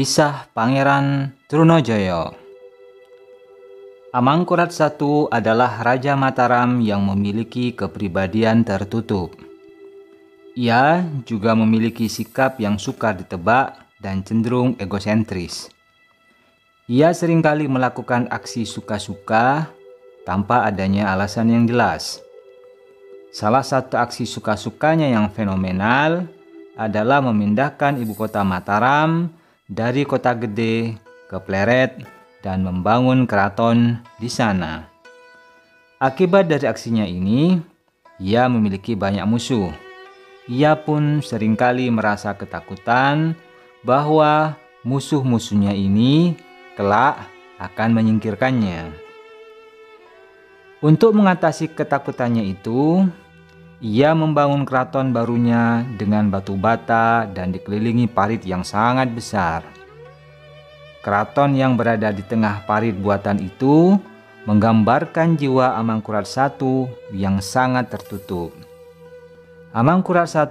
Kisah Pangeran Trunajaya. Amangkurat I adalah Raja Mataram yang memiliki kepribadian tertutup. Ia juga memiliki sikap yang sukar ditebak dan cenderung egosentris. Ia seringkali melakukan aksi suka-suka tanpa adanya alasan yang jelas. Salah satu aksi suka-sukanya yang fenomenal adalah memindahkan ibu kota Mataram dari kota gede ke Pleret dan membangun keraton di sana. Akibat dari aksinya ini, ia memiliki banyak musuh. Ia pun seringkali merasa ketakutan bahwa musuh-musuhnya ini kelak akan menyingkirkannya. Untuk mengatasi ketakutannya itu, ia membangun keraton barunya dengan batu bata dan dikelilingi parit yang sangat besar. Keraton yang berada di tengah parit buatan itu menggambarkan jiwa Amangkurat I yang sangat tertutup. Amangkurat I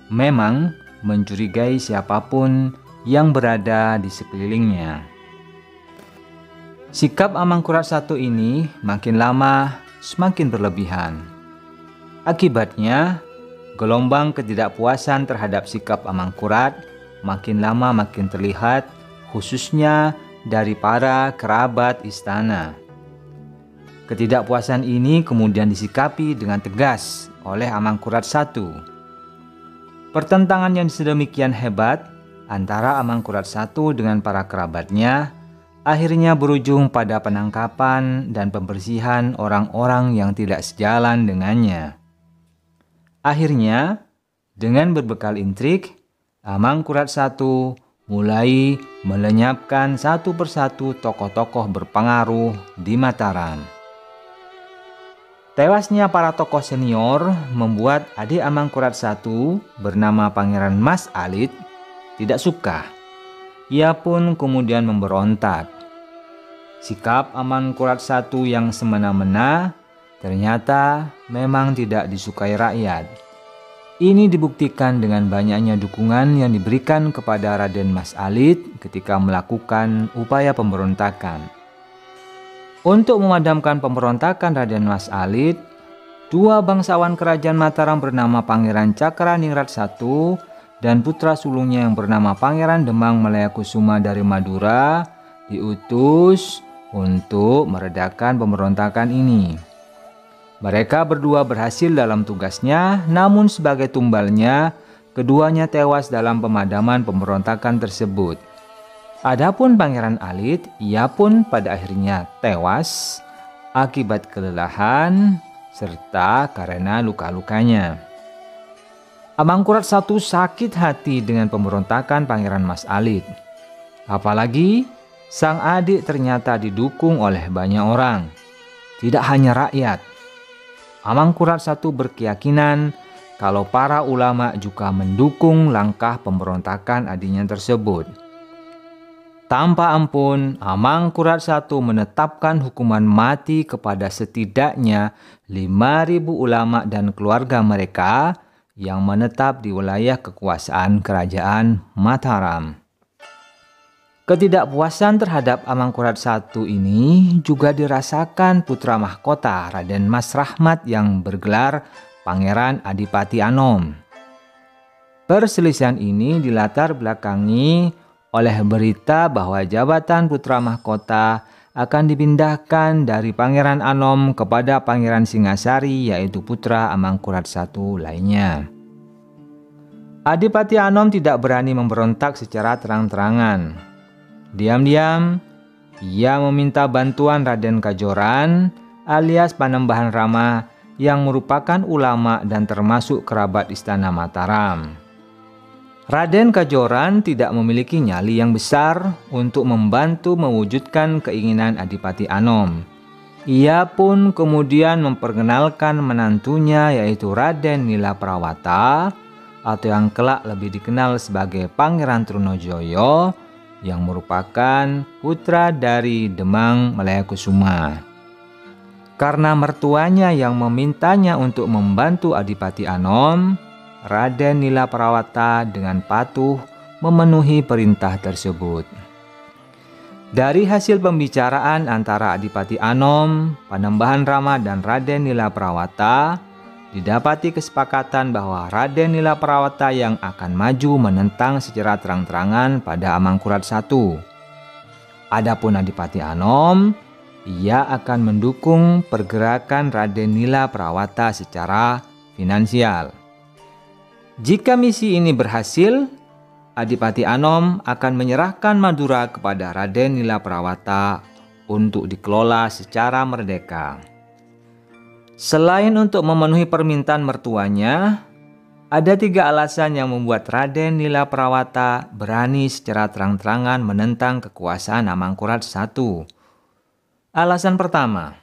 memang mencurigai siapapun yang berada di sekelilingnya. Sikap Amangkurat I ini makin lama semakin berlebihan. Akibatnya, gelombang ketidakpuasan terhadap sikap Amangkurat makin lama makin terlihat, khususnya dari para kerabat istana. Ketidakpuasan ini kemudian disikapi dengan tegas oleh Amangkurat I. Pertentangan yang sedemikian hebat antara Amangkurat I dengan para kerabatnya akhirnya berujung pada penangkapan dan pembersihan orang-orang yang tidak sejalan dengannya. Akhirnya, dengan berbekal intrik, Amangkurat I mulai melenyapkan satu persatu tokoh-tokoh berpengaruh di Mataram. Tewasnya para tokoh senior membuat adik Amangkurat I bernama Pangeran Mas Alit tidak suka. Ia pun kemudian memberontak. Sikap Amangkurat I yang semena-mena ternyata memang tidak disukai rakyat. Ini dibuktikan dengan banyaknya dukungan yang diberikan kepada Raden Mas Alit ketika melakukan upaya pemberontakan. Untuk memadamkan pemberontakan Raden Mas Alit, dua bangsawan kerajaan Mataram bernama Pangeran Cakraningrat I dan putra sulungnya yang bernama Pangeran Demang Malayakusuma dari Madura diutus untuk meredakan pemberontakan ini. Mereka berdua berhasil dalam tugasnya, namun sebagai tumbalnya, keduanya tewas dalam pemadaman pemberontakan tersebut. Adapun Pangeran Alit, ia pun pada akhirnya tewas akibat kelelahan serta karena luka-lukanya. Amangkurat I sakit hati dengan pemberontakan Pangeran Mas Alit. Apalagi sang adik ternyata didukung oleh banyak orang, tidak hanya rakyat. Amangkurat I berkeyakinan kalau para ulama juga mendukung langkah pemberontakan adiknya tersebut. Tanpa ampun, Amangkurat I menetapkan hukuman mati kepada setidaknya 5.000 ulama dan keluarga mereka yang menetap di wilayah kekuasaan kerajaan Mataram. Ketidakpuasan terhadap Amangkurat I ini juga dirasakan putra mahkota Raden Mas Rahmat yang bergelar Pangeran Adipati Anom. Perselisihan ini dilatar belakangi oleh berita bahwa jabatan putra mahkota akan dipindahkan dari Pangeran Anom kepada Pangeran Singasari, yaitu putra Amangkurat I lainnya. Adipati Anom tidak berani memberontak secara terang-terangan. Diam-diam, ia meminta bantuan Raden Kajoran alias Panembahan Rama yang merupakan ulama dan termasuk kerabat istana Mataram. Raden Kajoran tidak memiliki nyali yang besar untuk membantu mewujudkan keinginan Adipati Anom. Ia pun kemudian memperkenalkan menantunya, yaitu Raden Nilaprawata, atau yang kelak lebih dikenal sebagai Pangeran Trunojoyo, yang merupakan putra dari Demang Malayakusuma. Karena mertuanya yang memintanya untuk membantu Adipati Anom, Raden Nilaprawata dengan patuh memenuhi perintah tersebut. Dari hasil pembicaraan antara Adipati Anom, Panembahan Rama dan Raden Nilaprawata, didapati kesepakatan bahwa Raden Nilaprawata yang akan maju menentang secara terang-terangan pada Amangkurat I. Adapun Adipati Anom, ia akan mendukung pergerakan Raden Nilaprawata secara finansial. Jika misi ini berhasil, Adipati Anom akan menyerahkan Madura kepada Raden Nilaprawata untuk dikelola secara merdeka. Selain untuk memenuhi permintaan mertuanya, ada 3 alasan yang membuat Raden Nilaprawata berani secara terang-terangan menentang kekuasaan Amangkurat I. Alasan pertama,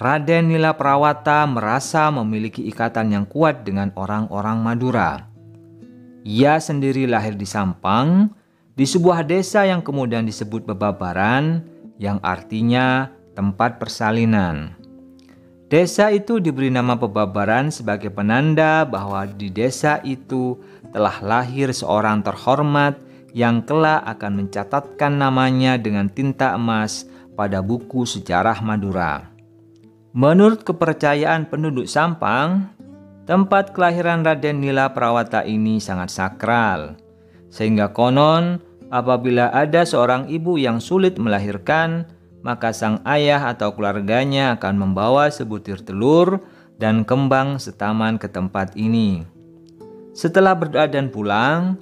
Raden Nilaprawata merasa memiliki ikatan yang kuat dengan orang-orang Madura. Ia sendiri lahir di Sampang, di sebuah desa yang kemudian disebut Bebabaran, yang artinya tempat persalinan. Desa itu diberi nama Bebabaran sebagai penanda bahwa di desa itu telah lahir seorang terhormat yang kelak akan mencatatkan namanya dengan tinta emas pada buku sejarah Madura. Menurut kepercayaan penduduk Sampang, tempat kelahiran Raden Nilaprawata ini sangat sakral, sehingga konon apabila ada seorang ibu yang sulit melahirkan, maka sang ayah atau keluarganya akan membawa sebutir telur dan kembang setaman ke tempat ini. Setelah berdoa dan pulang,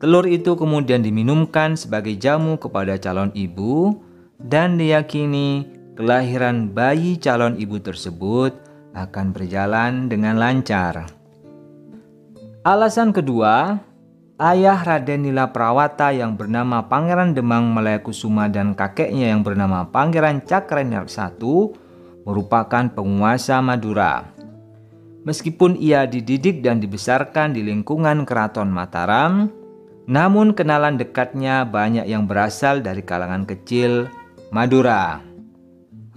telur itu kemudian diminumkan sebagai jamu kepada calon ibu, dan diyakini kelahiran bayi calon ibu tersebut akan berjalan dengan lancar. Alasan kedua, ayah Raden Nilaprawata yang bernama Pangeran Demang Malayakusuma dan kakeknya yang bernama Pangeran Cakraningrat I merupakan penguasa Madura. Meskipun ia dididik dan dibesarkan di lingkungan Keraton Mataram, namun kenalan dekatnya banyak yang berasal dari kalangan kecil Madura.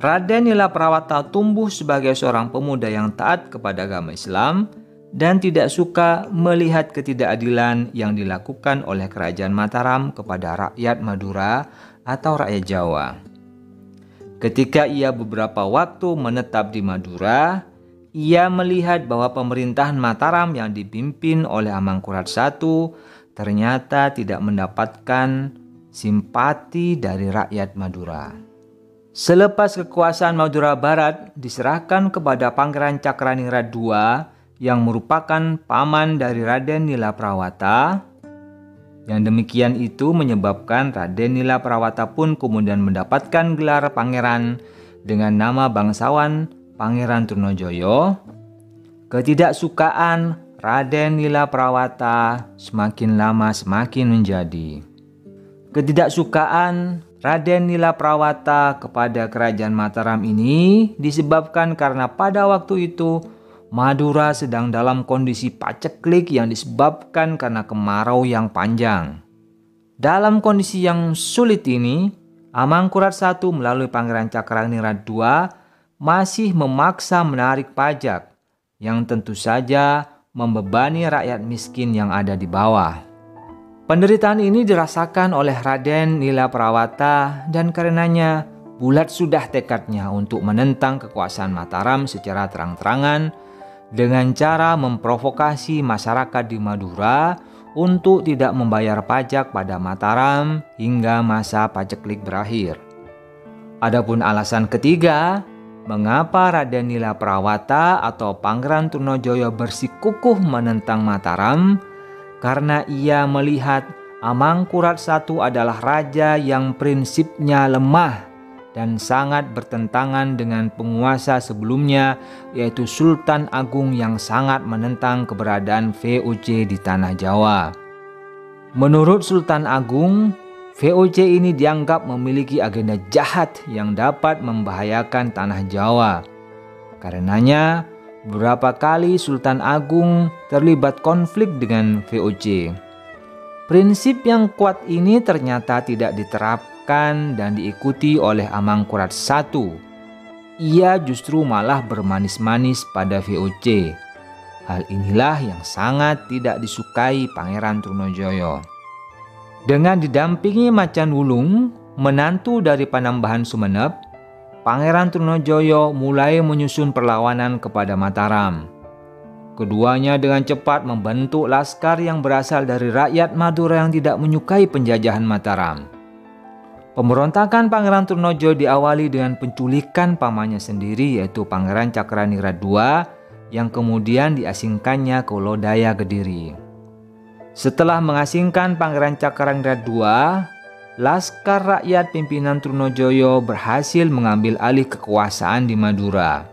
Raden Nilaprawata tumbuh sebagai seorang pemuda yang taat kepada agama Islam dan tidak suka melihat ketidakadilan yang dilakukan oleh Kerajaan Mataram kepada rakyat Madura atau rakyat Jawa. Ketika ia beberapa waktu menetap di Madura, ia melihat bahwa pemerintahan Mataram yang dipimpin oleh Amangkurat I ternyata tidak mendapatkan simpati dari rakyat Madura. Selepas kekuasaan Madura Barat diserahkan kepada Pangeran Cakraningrat II yang merupakan paman dari Raden Nilaprawata, yang demikian itu menyebabkan Raden Nilaprawata pun kemudian mendapatkan gelar pangeran dengan nama bangsawan Pangeran Trunojoyo. Ketidaksukaan Raden Nilaprawata semakin lama semakin menjadi. Ketidaksukaan Raden Nilaprawata kepada Kerajaan Mataram ini disebabkan karena pada waktu itu Madura sedang dalam kondisi paceklik yang disebabkan karena kemarau yang panjang. Dalam kondisi yang sulit ini, Amangkurat I melalui Pangeran Cakraningrat II masih memaksa menarik pajak yang tentu saja membebani rakyat miskin yang ada di bawah. Penderitaan ini dirasakan oleh Raden Nilaprawata dan karenanya bulat sudah tekadnya untuk menentang kekuasaan Mataram secara terang-terangan dengan cara memprovokasi masyarakat di Madura untuk tidak membayar pajak pada Mataram hingga masa paceklik berakhir. Adapun alasan ketiga, mengapa Raden Nilaprawata atau Pangeran Trunojoyo bersikukuh menentang Mataram, karena ia melihat Amangkurat I adalah raja yang prinsipnya lemah dan sangat bertentangan dengan penguasa sebelumnya, yaitu Sultan Agung yang sangat menentang keberadaan VOC di tanah Jawa. Menurut Sultan Agung, VOC ini dianggap memiliki agenda jahat yang dapat membahayakan tanah Jawa. Karenanya, beberapa kali Sultan Agung terlibat konflik dengan VOC. Prinsip yang kuat ini ternyata tidak diterapkan dan diikuti oleh Amangkurat I. Ia justru malah bermanis-manis pada VOC. Hal inilah yang sangat tidak disukai Pangeran Trunojoyo. Dengan didampingi Macan Wulung, menantu dari Panembahan Sumenep, Pangeran Trunojoyo mulai menyusun perlawanan kepada Mataram. Keduanya dengan cepat membentuk laskar yang berasal dari rakyat Madura yang tidak menyukai penjajahan Mataram. Pemberontakan Pangeran Trunojoyo diawali dengan penculikan pamannya sendiri, yaitu Pangeran Cakraningrat II, yang kemudian diasingkannya ke Lodaya Kediri. Setelah mengasingkan Pangeran Cakraningrat II, laskar rakyat pimpinan Trunojoyo berhasil mengambil alih kekuasaan di Madura.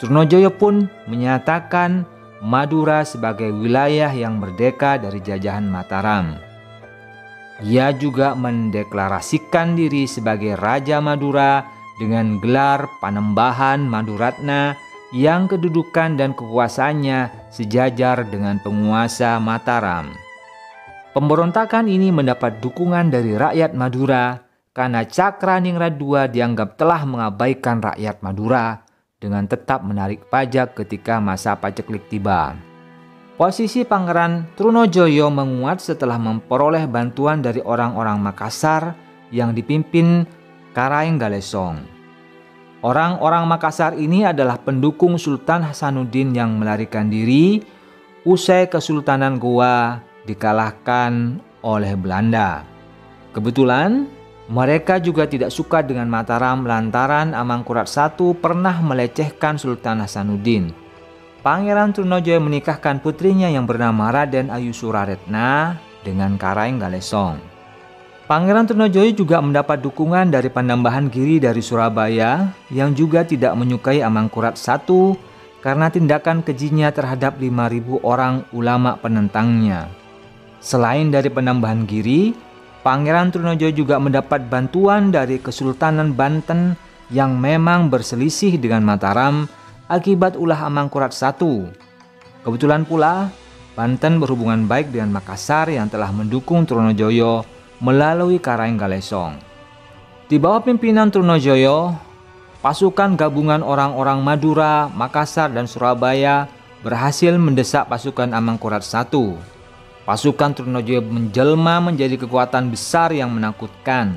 Trunojoyo pun menyatakan Madura sebagai wilayah yang merdeka dari jajahan Mataram. Ia juga mendeklarasikan diri sebagai Raja Madura dengan gelar Panembahan Maduratna yang kedudukan dan kekuasaannya sejajar dengan penguasa Mataram. Pemberontakan ini mendapat dukungan dari rakyat Madura karena Cakraningrat II dianggap telah mengabaikan rakyat Madura dengan tetap menarik pajak ketika masa paceklik tiba. Posisi Pangeran Trunojoyo menguat setelah memperoleh bantuan dari orang-orang Makassar yang dipimpin Karaeng Galesong. Orang-orang Makassar ini adalah pendukung Sultan Hasanuddin yang melarikan diri usai Kesultanan Goa dikalahkan oleh Belanda. Kebetulan mereka juga tidak suka dengan Mataram lantaran Amangkurat I pernah melecehkan Sultan Hasanuddin. Pangeran Trunojoyo menikahkan putrinya yang bernama Raden Ayu Suraretna dengan Karaeng Galesong. Pangeran Trunojoyo juga mendapat dukungan dari Panembahan Giri dari Surabaya yang juga tidak menyukai Amangkurat I karena tindakan kejinya terhadap 5.000 orang ulama penentangnya. Selain dari Panembahan Giri, Pangeran Trunojoyo juga mendapat bantuan dari Kesultanan Banten yang memang berselisih dengan Mataram akibat ulah Amangkurat I. Kebetulan pula, Banten berhubungan baik dengan Makassar yang telah mendukung Trunojoyo melalui Karaeng Galesong. Di bawah pimpinan Trunojoyo, pasukan gabungan orang-orang Madura, Makassar, dan Surabaya berhasil mendesak pasukan Amangkurat I. Pasukan Trunojoyo menjelma menjadi kekuatan besar yang menakutkan.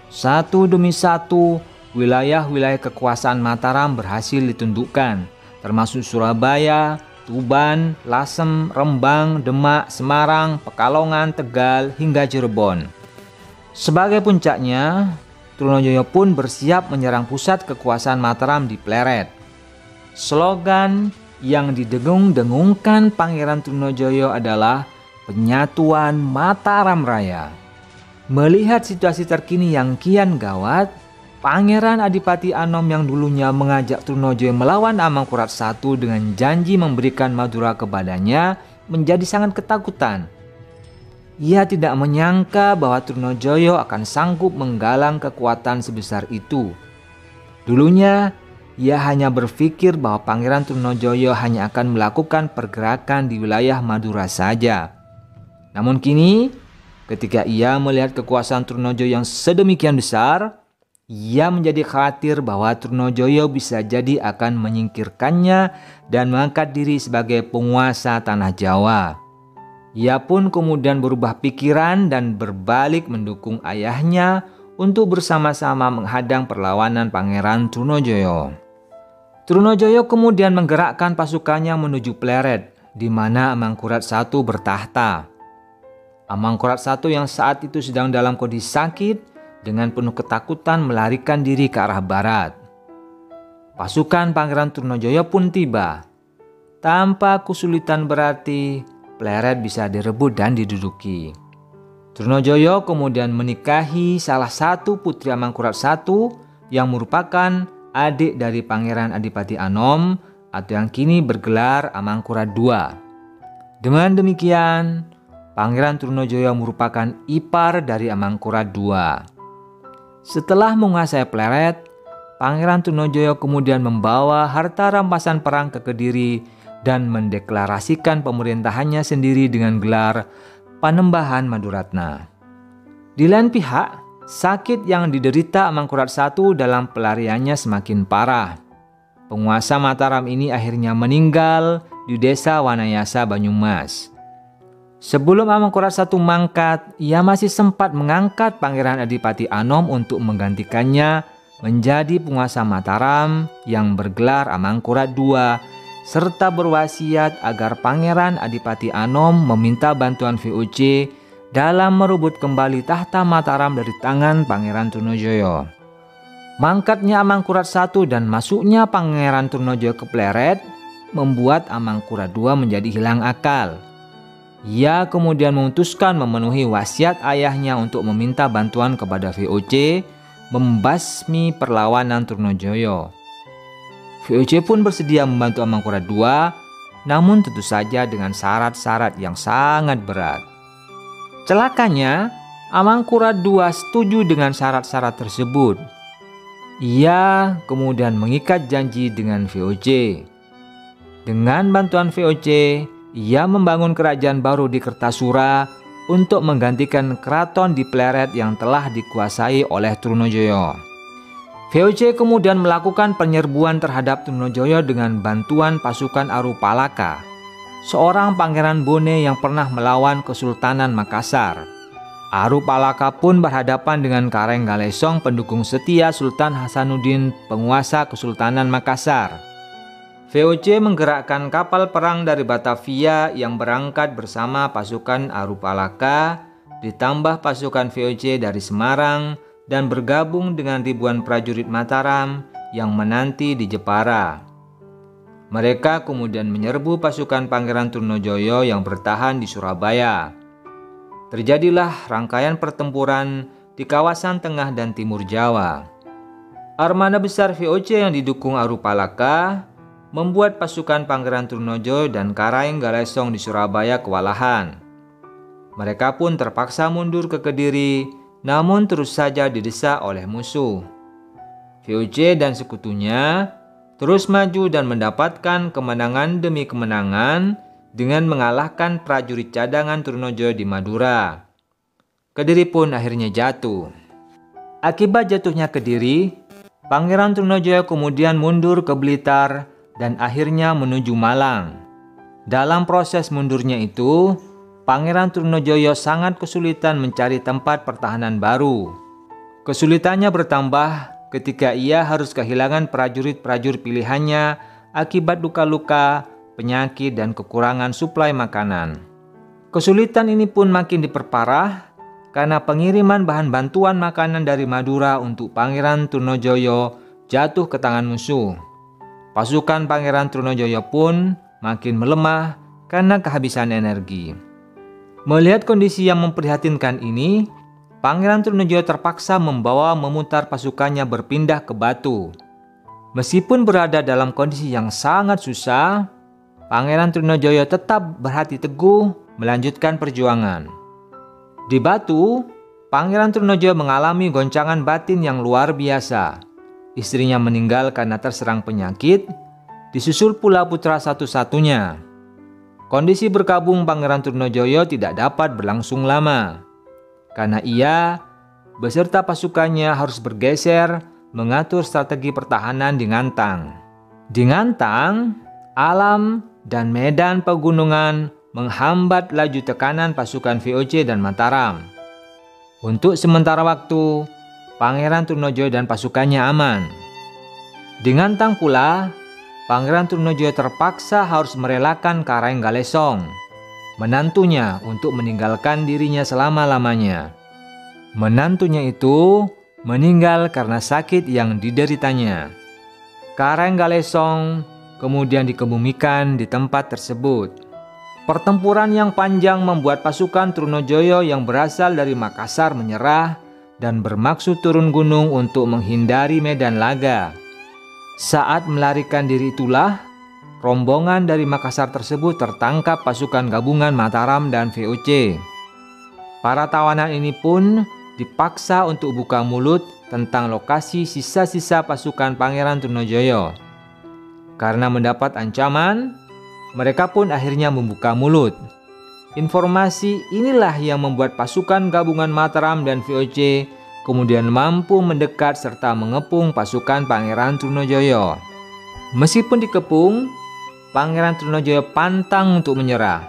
Satu demi satu, wilayah-wilayah kekuasaan Mataram berhasil ditundukkan, termasuk Surabaya, Tuban, Lasem, Rembang, Demak, Semarang, Pekalongan, Tegal, hingga Cirebon. Sebagai puncaknya, Trunojoyo pun bersiap menyerang pusat kekuasaan Mataram di Pleret. Slogan yang didengung-dengungkan Pangeran Trunojoyo adalah Penyatuan Mataram Raya. Melihat situasi terkini yang kian gawat, Pangeran Adipati Anom yang dulunya mengajak Trunojoyo melawan Amangkurat I dengan janji memberikan Madura kepadanya menjadi sangat ketakutan. Ia tidak menyangka bahwa Trunojoyo akan sanggup menggalang kekuatan sebesar itu. Dulunya, ia hanya berpikir bahwa Pangeran Trunojoyo hanya akan melakukan pergerakan di wilayah Madura saja. Namun kini, ketika ia melihat kekuasaan Trunojoyo yang sedemikian besar, ia menjadi khawatir bahwa Trunojoyo bisa jadi akan menyingkirkannya dan mengangkat diri sebagai penguasa tanah Jawa. Ia pun kemudian berubah pikiran dan berbalik mendukung ayahnya untuk bersama-sama menghadang perlawanan Pangeran Trunojoyo. Trunojoyo kemudian menggerakkan pasukannya menuju Pleret, di mana Amangkurat I bertahta. Amangkurat I yang saat itu sedang dalam kondisi sakit, dengan penuh ketakutan melarikan diri ke arah barat. Pasukan Pangeran Trunojoyo pun tiba. Tanpa kesulitan berarti, Pleret bisa direbut dan diduduki. Trunojoyo kemudian menikahi salah satu putri Amangkurat I yang merupakan adik dari Pangeran Adipati Anom atau yang kini bergelar Amangkurat II. Dengan demikian, Pangeran Trunojoyo merupakan ipar dari Amangkurat II. Setelah menguasai Pleret, Pangeran Trunojoyo kemudian membawa harta rampasan perang ke Kediri dan mendeklarasikan pemerintahannya sendiri dengan gelar Panembahan Maduratna. Di lain pihak, sakit yang diderita Amangkurat I dalam pelariannya semakin parah. Penguasa Mataram ini akhirnya meninggal di desa Wanayasa, Banyumas. Sebelum Amangkurat I mangkat, ia masih sempat mengangkat Pangeran Adipati Anom untuk menggantikannya menjadi penguasa Mataram yang bergelar Amangkurat II, serta berwasiat agar Pangeran Adipati Anom meminta bantuan VOC dalam merebut kembali tahta Mataram dari tangan Pangeran Trunojoyo. Mangkatnya Amangkurat I dan masuknya Pangeran Trunojoyo ke Pleret membuat Amangkurat II menjadi hilang akal. Ia kemudian memutuskan memenuhi wasiat ayahnya untuk meminta bantuan kepada VOC membasmi perlawanan Trunojoyo. VOC pun bersedia membantu Amangkurat II, namun tentu saja dengan syarat-syarat yang sangat berat. Celakanya, Amangkurat II setuju dengan syarat-syarat tersebut. Ia kemudian mengikat janji dengan VOC. Dengan bantuan VOC, ia membangun kerajaan baru di Kertasura untuk menggantikan keraton di Pleret yang telah dikuasai oleh Trunojoyo. VOC kemudian melakukan penyerbuan terhadap Trunojoyo dengan bantuan pasukan Arupalaka, seorang pangeran Bone yang pernah melawan Kesultanan Makassar. Arupalaka pun berhadapan dengan Karenggalesong, pendukung setia Sultan Hasanuddin, penguasa Kesultanan Makassar. VOC menggerakkan kapal perang dari Batavia yang berangkat bersama pasukan Arupalaka, ditambah pasukan VOC dari Semarang, dan bergabung dengan ribuan prajurit Mataram yang menanti di Jepara. Mereka kemudian menyerbu pasukan Pangeran Trunojoyo yang bertahan di Surabaya. Terjadilah rangkaian pertempuran di kawasan tengah dan timur Jawa. Armada besar VOC yang didukung Arupalaka membuat pasukan Pangeran Trunojoyo dan Karenggalesong di Surabaya kewalahan. Mereka pun terpaksa mundur ke Kediri, namun terus saja didesak oleh musuh. VOC dan sekutunya terus maju dan mendapatkan kemenangan demi kemenangan dengan mengalahkan prajurit cadangan Trunojoyo di Madura. Kediri pun akhirnya jatuh. Akibat jatuhnya Kediri, Pangeran Trunojoyo kemudian mundur ke Blitar dan akhirnya menuju Malang. Dalam proses mundurnya itu, Pangeran Trunojoyo sangat kesulitan mencari tempat pertahanan baru. Kesulitannya bertambah ketika ia harus kehilangan prajurit-prajurit pilihannya akibat luka-luka, penyakit, dan kekurangan suplai makanan. Kesulitan ini pun makin diperparah karena pengiriman bahan bantuan makanan dari Madura untuk Pangeran Trunojoyo jatuh ke tangan musuh. Pasukan Pangeran Trunojoyo pun makin melemah karena kehabisan energi. Melihat kondisi yang memprihatinkan ini, Pangeran Trunojoyo terpaksa memutar pasukannya berpindah ke Batu. Meskipun berada dalam kondisi yang sangat susah, Pangeran Trunojoyo tetap berhati teguh melanjutkan perjuangan. Di Batu, Pangeran Trunojoyo mengalami goncangan batin yang luar biasa. Istrinya meninggal karena terserang penyakit, disusul pula putra satu-satunya. Kondisi berkabung Pangeran Trunojoyo tidak dapat berlangsung lama, karena ia beserta pasukannya harus bergeser mengatur strategi pertahanan di Ngantang. Di Ngantang, alam dan medan pegunungan menghambat laju tekanan pasukan VOC dan Mataram. Untuk sementara waktu, Pangeran Trunojoyo dan pasukannya aman. Di Ngantang pula, Pangeran Trunojoyo terpaksa harus merelakan Karenggalesong, menantunya, untuk meninggalkan dirinya selama-lamanya. Menantunya itu meninggal karena sakit yang dideritanya. Karenggalesong kemudian dikebumikan di tempat tersebut. Pertempuran yang panjang membuat pasukan Trunojoyo yang berasal dari Makassar menyerah dan bermaksud turun gunung untuk menghindari medan laga. Saat melarikan diri itulah, rombongan dari Makassar tersebut tertangkap pasukan gabungan Mataram dan VOC. Para tawanan ini pun dipaksa untuk buka mulut tentang lokasi sisa-sisa pasukan Pangeran Trunojoyo. Karena mendapat ancaman, mereka pun akhirnya membuka mulut. Informasi inilah yang membuat pasukan gabungan Mataram dan VOC kemudian mampu mendekat serta mengepung pasukan Pangeran Trunojoyo. Meskipun dikepung, Pangeran Trunojoyo pantang untuk menyerah.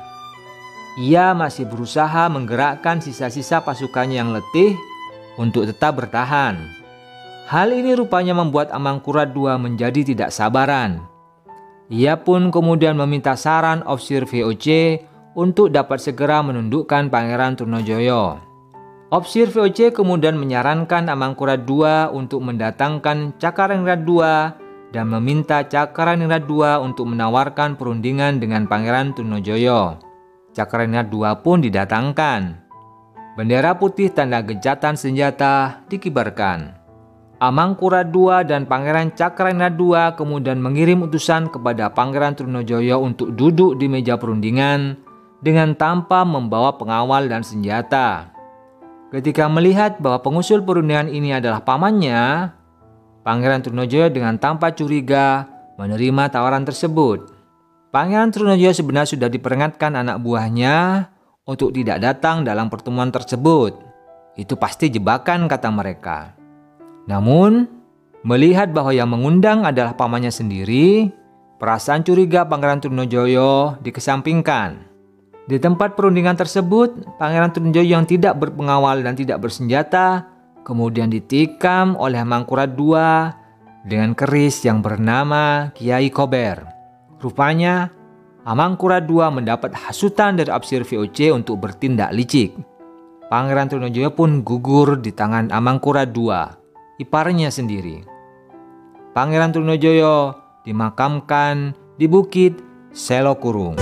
Ia masih berusaha menggerakkan sisa-sisa pasukannya yang letih untuk tetap bertahan. Hal ini rupanya membuat Amangkurat II menjadi tidak sabaran. Ia pun kemudian meminta saran ofisir VOC untuk dapat segera menundukkan Pangeran Trunojoyo. Ofisir VOC kemudian menyarankan Amangkurat II untuk mendatangkan Cakaraningrat II dan meminta Cakaraningrat II untuk menawarkan perundingan dengan Pangeran Trunojoyo. Cakaraningrat II pun didatangkan. Bendera putih tanda gencatan senjata dikibarkan. Amangkurat II dan Pangeran Cakaraningrat II kemudian mengirim utusan kepada Pangeran Trunojoyo untuk duduk di meja perundingan dengan tanpa membawa pengawal dan senjata. Ketika melihat bahwa pengusul perundingan ini adalah pamannya, Pangeran Trunojoyo dengan tanpa curiga menerima tawaran tersebut. Pangeran Trunojoyo sebenarnya sudah diperingatkan anak buahnya untuk tidak datang dalam pertemuan tersebut. Itu pasti jebakan, kata mereka. Namun, melihat bahwa yang mengundang adalah pamannya sendiri, perasaan curiga Pangeran Trunojoyo dikesampingkan. Di tempat perundingan tersebut, Pangeran Trunojoyo yang tidak berpengawal dan tidak bersenjata kemudian ditikam oleh Amangkurat II dengan keris yang bernama Kiai Kober. Rupanya, Amangkurat II mendapat hasutan dari ofisir VOC untuk bertindak licik. Pangeran Trunojoyo pun gugur di tangan Amangkurat II, iparnya sendiri. Pangeran Trunojoyo dimakamkan di Bukit Selokurung.